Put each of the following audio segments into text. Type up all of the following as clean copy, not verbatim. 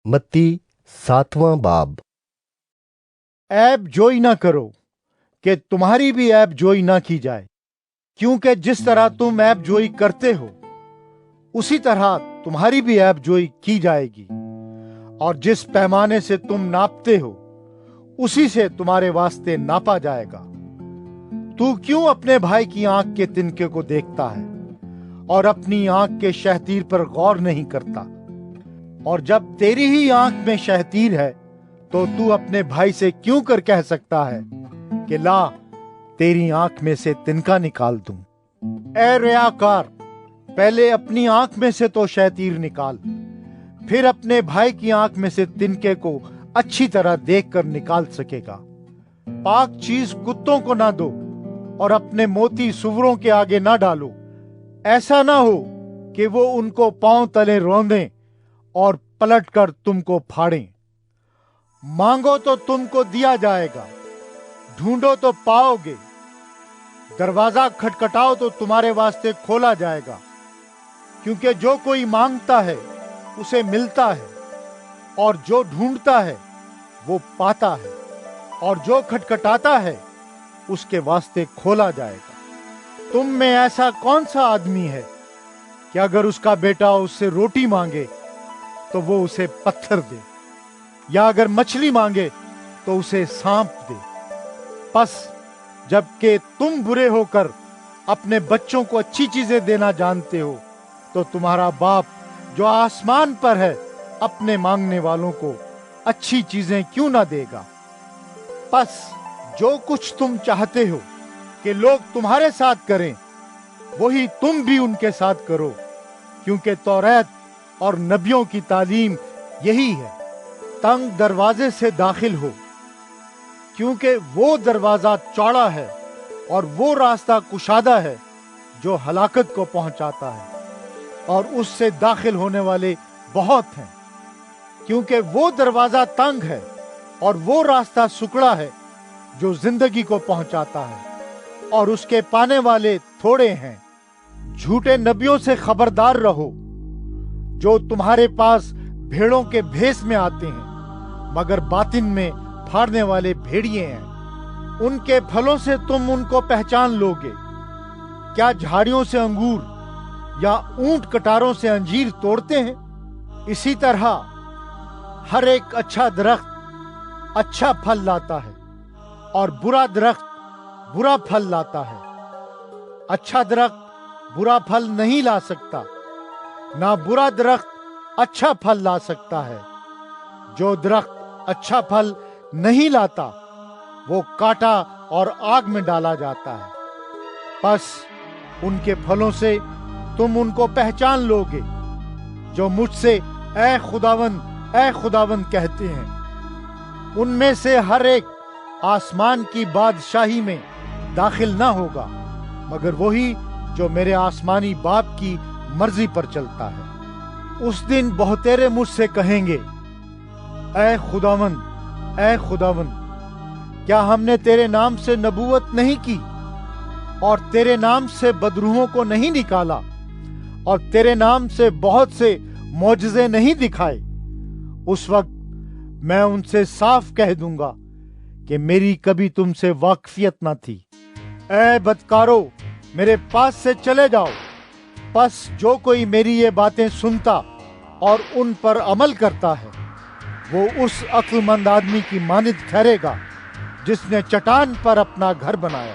متی 7واں باب۔ عیب جوئی نہ کرو کہ تمہاری بھی عیب جوئی نہ کی جائے، کیونکہ جس طرح تم عیب جوئی کرتے ہو اسی طرح تمہاری بھی عیب جوئی کی جائے گی، اور جس پیمانے سے تم ناپتے ہو اسی سے تمہارے واسطے ناپا جائے گا۔ تو کیوں اپنے بھائی کی آنکھ کے تنکے کو دیکھتا ہے اور اپنی آنکھ کے شہتیر پر غور نہیں کرتا؟ اور جب تیری ہی آنکھ میں شہتیر ہے تو تو اپنے بھائی سے کیوں کر کہہ سکتا ہے کہ لا تیری آنکھ میں سے تنکا نکال دوں؟ اے ریاکار، پہلے اپنی آنکھ میں سے تو شہتیر نکال، پھر اپنے بھائی کی آنکھ میں سے تنکے کو اچھی طرح دیکھ کر نکال سکے گا۔ پاک چیز کتوں کو نہ دو اور اپنے موتی سوروں کے آگے نہ ڈالو، ایسا نہ ہو کہ وہ ان کو پاؤں تلے روندیں اور پلٹ کر تم کو پھاڑیں۔ مانگو تو تم کو دیا جائے گا، ڈھونڈو تو پاؤ گے، دروازہ کھٹکھٹاؤ تو تمہارے واسطے کھولا جائے گا۔ کیونکہ جو کوئی مانگتا ہے اسے ملتا ہے، اور جو ڈھونڈتا ہے وہ پاتا ہے، اور جو کھٹکھٹاتا ہے اس کے واسطے کھولا جائے گا۔ تم میں ایسا کون سا آدمی ہے کہ اگر اس کا بیٹا اس سے روٹی مانگے تو وہ اسے پتھر دے، یا اگر مچھلی مانگے تو اسے سانپ دے؟ پس جبکہ تم برے ہو کر اپنے بچوں کو اچھی چیزیں دینا جانتے ہو تو تمہارا باپ جو آسمان پر ہے اپنے مانگنے والوں کو اچھی چیزیں کیوں نہ دے گا؟ پس جو کچھ تم چاہتے ہو کہ لوگ تمہارے ساتھ کریں وہی تم بھی ان کے ساتھ کرو، کیونکہ توریت اور نبیوں کی تعلیم یہی ہے۔ تنگ دروازے سے داخل ہو، کیونکہ وہ دروازہ چوڑا ہے اور وہ راستہ کشادہ ہے جو ہلاکت کو پہنچاتا ہے، اور اس سے داخل ہونے والے بہت ہیں۔ کیونکہ وہ دروازہ تنگ ہے اور وہ راستہ سکڑا ہے جو زندگی کو پہنچاتا ہے، اور اس کے پانے والے تھوڑے ہیں۔ جھوٹے نبیوں سے خبردار رہو، جو تمہارے پاس بھیڑوں کے بھیس میں آتے ہیں مگر باطن میں پھاڑنے والے بھیڑیے ہیں۔ ان کے پھلوں سے تم ان کو پہچان لوگے۔ کیا جھاڑیوں سے انگور یا اونٹ کٹاروں سے انجیر توڑتے ہیں؟ اسی طرح ہر ایک اچھا درخت اچھا پھل لاتا ہے، اور برا درخت برا پھل لاتا ہے۔ اچھا درخت برا پھل نہیں لا سکتا، نہ برا درخت اچھا پھل لا سکتا ہے۔ جو درخت اچھا پھل نہیں لاتا وہ کاٹا اور آگ میں ڈالا جاتا ہے۔ پس ان کے پھلوں سے تم ان کو پہچان لوگے۔ جو مجھ سے اے خداوند اے خداوند کہتے ہیں، ان میں سے ہر ایک آسمان کی بادشاہی میں داخل نہ ہوگا مگر وہی جو میرے آسمانی باپ کی مرضی پر چلتا ہے۔ اس دن بہتیرے مجھ سے کہیں گے، اے خداوند، کیا ہم نے تیرے نام سے نبوت نہیں کی، اور تیرے نام سے بدروحوں کو نہیں نکالا، اور تیرے نام سے بہت سے معجزے نہیں دکھائے؟ اس وقت میں ان سے صاف کہہ دوں گا کہ میری کبھی تم سے واقفیت نہ تھی۔ اے بدکارو، میرے پاس سے چلے جاؤ۔ پس جو کوئی میری یہ باتیں سنتا اور ان پر عمل کرتا ہے وہ اس عقل مند آدمی کی مانند ٹھہرے گا جس نے چٹان پر اپنا گھر بنایا،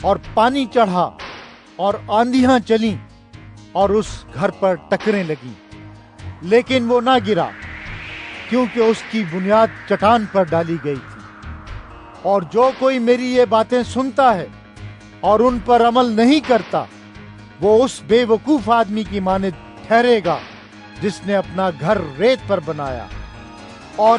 اور پانی چڑھا اور آندھیاں چلیں اور اس گھر پر ٹکریں لگیں، لیکن وہ نہ گرا، کیونکہ اس کی بنیاد چٹان پر ڈالی گئی تھی۔ اور جو کوئی میری یہ باتیں سنتا ہے اور ان پر عمل نہیں کرتا وہ اس بے وقوف آدمی کی مانند ٹھہرے گا جس نے اپنا گھر ریت پر بنایا، اور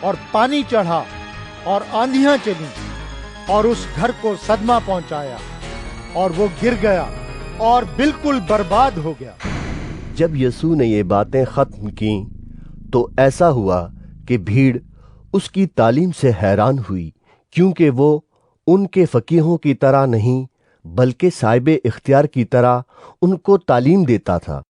اور پانی چڑھا اور آندھیاں چلیں اور اس گھر کو صدمہ پہنچایا، اور وہ گر گیا اور بالکل برباد ہو گیا۔ جب یسوع نے یہ باتیں ختم کیں تو ایسا ہوا کہ بھیڑ اس کی تعلیم سے حیران ہوئی، کیونکہ وہ ان کے فقیہوں کی طرح نہیں بلکہ صاحب اختیار کی طرح ان کو تعلیم دیتا تھا۔